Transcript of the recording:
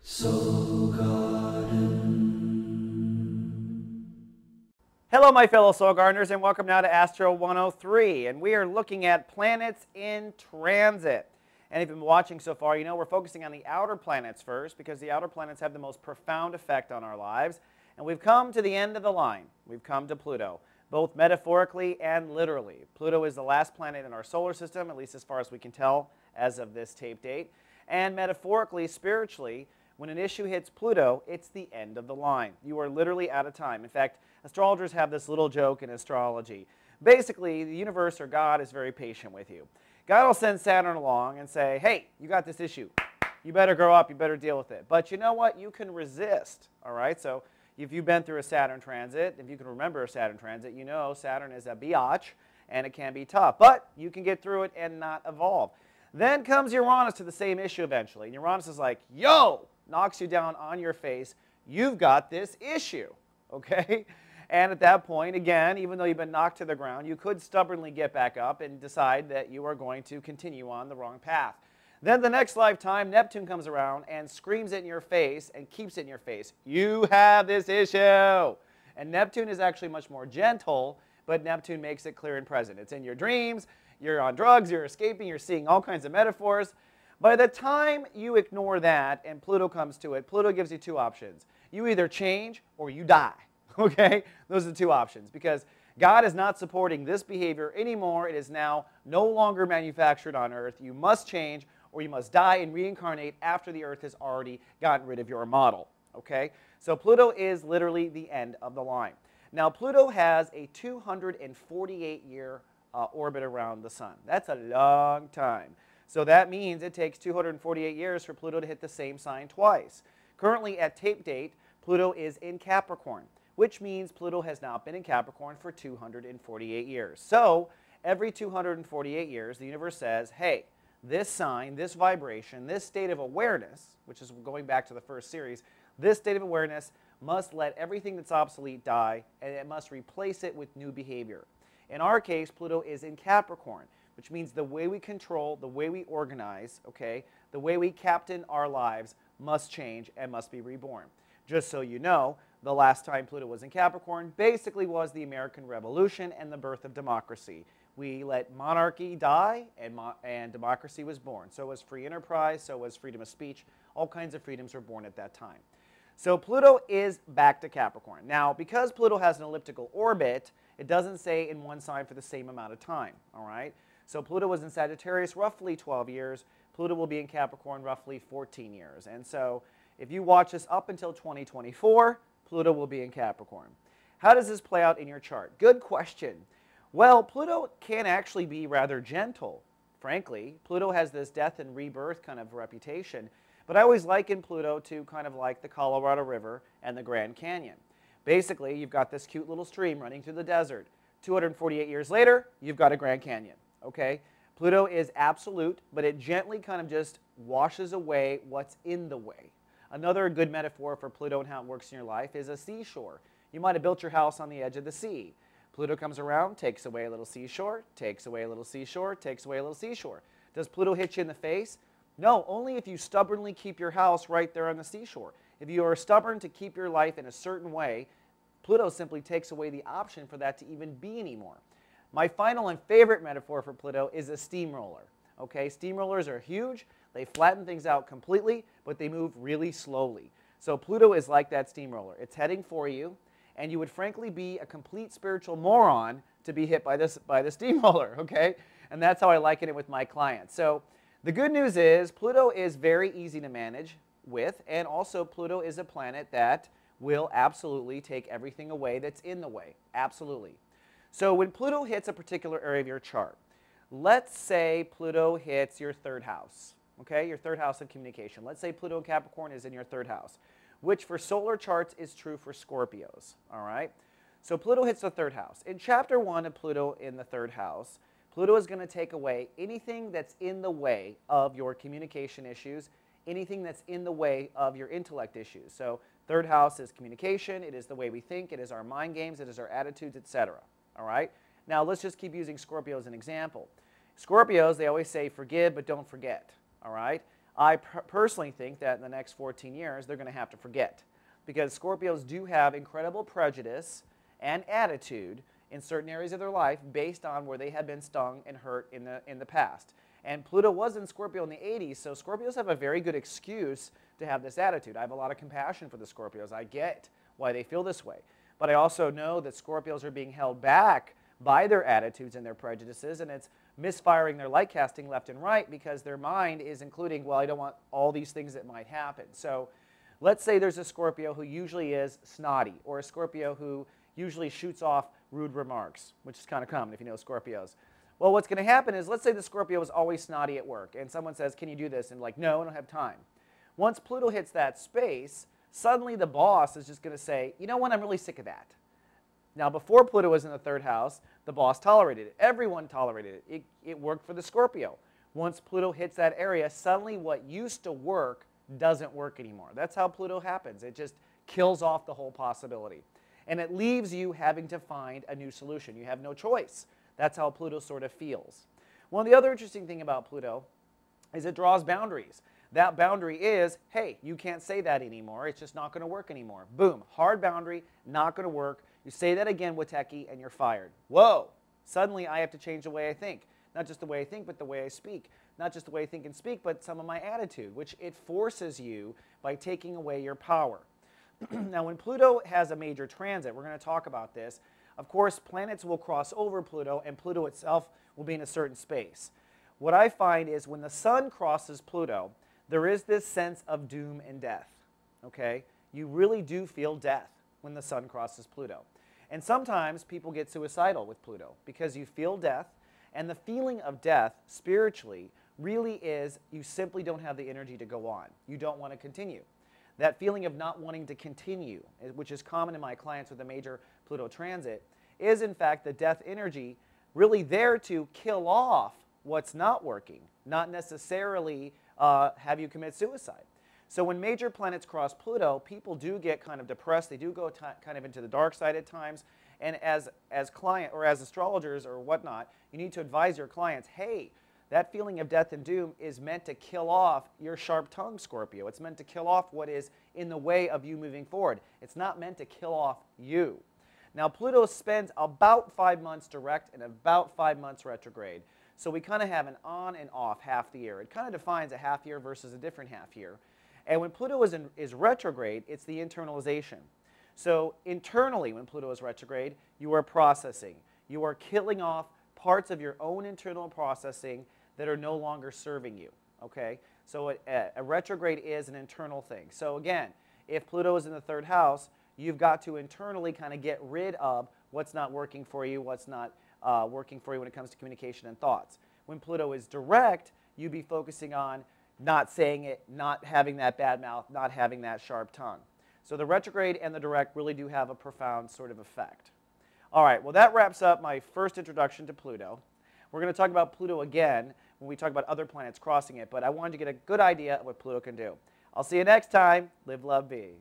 Soul Garden. Hello, my fellow Soul Gardeners, and welcome now to Astro 103. And we are looking at planets in transit. And if you've been watching so far, you know we're focusing on the outer planets first because the outer planets have the most profound effect on our lives. And we've come to the end of the line. We've come to Pluto, both metaphorically and literally. Pluto is the last planet in our solar system, at least as far as we can tell as of this tape date. And metaphorically, spiritually, when an issue hits Pluto, it's the end of the line. You are literally out of time. In fact, astrologers have this little joke in astrology. Basically, the universe or God is very patient with you. God will send Saturn along and say, hey, you got this issue. You better grow up. You better deal with it. But you know what? You can resist. All right? So if you've been through a Saturn transit, if you can remember a Saturn transit, you know Saturn is a biatch, and it can be tough. But you can get through it and not evolve. Then comes Uranus to the same issue eventually. And Uranus is like, yo, knocks you down on your face. You've got this issue. Okay? And at that point, again, even though you've been knocked to the ground, you could stubbornly get back up and decide that you are going to continue on the wrong path. Then the next lifetime, Neptune comes around and screams it in your face and keeps it in your face. You have this issue. And Neptune is actually much more gentle, but Neptune makes it clear and present. It's in your dreams. You're on drugs. You're escaping. You're seeing all kinds of metaphors. By the time you ignore that and Pluto comes to it, Pluto gives you two options. You either change or you die. Okay? Those are the two options because God is not supporting this behavior anymore. It is now no longer manufactured on Earth. You must change or you must die and reincarnate after the Earth has already gotten rid of your model. Okay? So Pluto is literally the end of the line. Now Pluto has a 248-year orbit around the Sun. That's a long time. So that means it takes 248 years for Pluto to hit the same sign twice. Currently at tape date, Pluto is in Capricorn, which means Pluto has now been in Capricorn for 248 years. So every 248 years, the universe says, hey, this sign, this vibration, this state of awareness, which is going back to the first series, this state of awareness must let everything that's obsolete die, and it must replace it with new behavior. In our case, Pluto is in Capricorn, which means the way we control, the way we organize, okay, the way we captain our lives must change and must be reborn. Just so you know, the last time Pluto was in Capricorn basically was the American Revolution and the birth of democracy. We let monarchy die and democracy was born. So was free enterprise, so was freedom of speech. All kinds of freedoms were born at that time. So Pluto is back to Capricorn. Now, because Pluto has an elliptical orbit, it doesn't stay in one sign for the same amount of time, all right? So Pluto was in Sagittarius roughly 12 years. Pluto will be in Capricorn roughly 14 years. And so if you watch this up until 2024, Pluto will be in Capricorn. How does this play out in your chart? Good question. Well, Pluto can actually be rather gentle, frankly. Pluto has this death and rebirth kind of reputation. But I always liken Pluto to kind of like the Colorado River and the Grand Canyon. Basically, you've got this cute little stream running through the desert. 248 years later, you've got a Grand Canyon. Okay? Pluto is absolute, but it gently kind of just washes away what's in the way. Another good metaphor for Pluto and how it works in your life is a seashore. You might have built your house on the edge of the sea. Pluto comes around, takes away a little seashore, takes away a little seashore, takes away a little seashore. Does Pluto hit you in the face? No, only if you stubbornly keep your house right there on the seashore. If you are stubborn to keep your life in a certain way, Pluto simply takes away the option for that to even be anymore. My final and favorite metaphor for Pluto is a steamroller. Okay, steamrollers are huge. They flatten things out completely, but they move really slowly. So Pluto is like that steamroller. It's heading for you, and you would frankly be a complete spiritual moron to be hit by the steamroller, okay? And that's how I liken it with my clients. So the good news is Pluto is very easy to manage with, and also Pluto is a planet that will absolutely take everything away that's in the way. Absolutely. So when Pluto hits a particular area of your chart, let's say Pluto hits your third house. Okay, your third house of communication. Let's say Pluto in Capricorn is in your third house, which for solar charts is true for Scorpios, all right? So Pluto hits the third house. In chapter 1 of Pluto in the third house, Pluto is going to take away anything that's in the way of your communication issues, anything that's in the way of your intellect issues. So third house is communication, it is the way we think, it is our mind games, it is our attitudes, etc. All right? Now let's just keep using Scorpio as an example. Scorpios, they always say forgive but don't forget. All right? I personally think that in the next 14 years, they're going to have to forget, because Scorpios do have incredible prejudice and attitude in certain areas of their life based on where they have been stung and hurt in the past. And Pluto was in Scorpio in the 80s, so Scorpios have a very good excuse to have this attitude. I have a lot of compassion for the Scorpios. I get why they feel this way. But I also know that Scorpios are being held back by their attitudes and their prejudices, and it's misfiring their light casting left and right because their mind is including, well, I don't want all these things that might happen. So let's say there's a Scorpio who usually is snotty, or a Scorpio who usually shoots off rude remarks, which is kind of common if you know Scorpios. Well, what's going to happen is, let's say the Scorpio is always snotty at work, and someone says, can you do this? And like, no, I don't have time. Once Pluto hits that space, suddenly the boss is just going to say, you know what, I'm really sick of that. Now, before Pluto was in the third house, the boss tolerated it. Everyone tolerated it. It worked for the Scorpio. Once Pluto hits that area, suddenly what used to work doesn't work anymore. That's how Pluto happens. It just kills off the whole possibility. And it leaves you having to find a new solution. You have no choice. That's how Pluto sort of feels. One of the other interesting thing about Pluto is it draws boundaries. That boundary is, hey, you can't say that anymore. It's just not going to work anymore. Boom, hard boundary, not going to work. You say that again, Witecki, and you're fired. Whoa, suddenly I have to change the way I think. Not just the way I think, but the way I speak. Not just the way I think and speak, but some of my attitude, which it forces you by taking away your power. Now, when Pluto has a major transit, we're going to talk about this. Of course, planets will cross over Pluto, and Pluto itself will be in a certain space. What I find is when the Sun crosses Pluto, there is this sense of doom and death. Okay? You really do feel death when the Sun crosses Pluto. And sometimes people get suicidal with Pluto because you feel death, and the feeling of death spiritually really is you simply don't have the energy to go on. You don't want to continue. That feeling of not wanting to continue, which is common in my clients with a major Pluto transit, is in fact the death energy really there to kill off what's not working, not necessarily have you commit suicide. So when major planets cross Pluto, people do get kind of depressed. They do go kind of into the dark side at times. And as client or as astrologers or whatnot, you need to advise your clients, hey, that feeling of death and doom is meant to kill off your sharp-tongued Scorpio. It's meant to kill off what is in the way of you moving forward. It's not meant to kill off you. Now, Pluto spends about 5 months direct and about 5 months retrograde. So we kind of have an on and off half the year. It kind of defines a half year versus a different half year. And when Pluto is retrograde, it's the internalization. So internally, when Pluto is retrograde, you are processing. You are killing off parts of your own internal processing that are no longer serving you. Okay? So a retrograde is an internal thing. So again, if Pluto is in the third house, you've got to internally kind of get rid of what's not working for you, what's not working for you when it comes to communication and thoughts. When Pluto is direct, you'd be focusing on not saying it, not having that bad mouth, not having that sharp tongue. So the retrograde and the direct really do have a profound sort of effect. All right, well, that wraps up my first introduction to Pluto. We're going to talk about Pluto again when we talk about other planets crossing it, but I wanted to get a good idea of what Pluto can do. I'll see you next time. Live, love, be.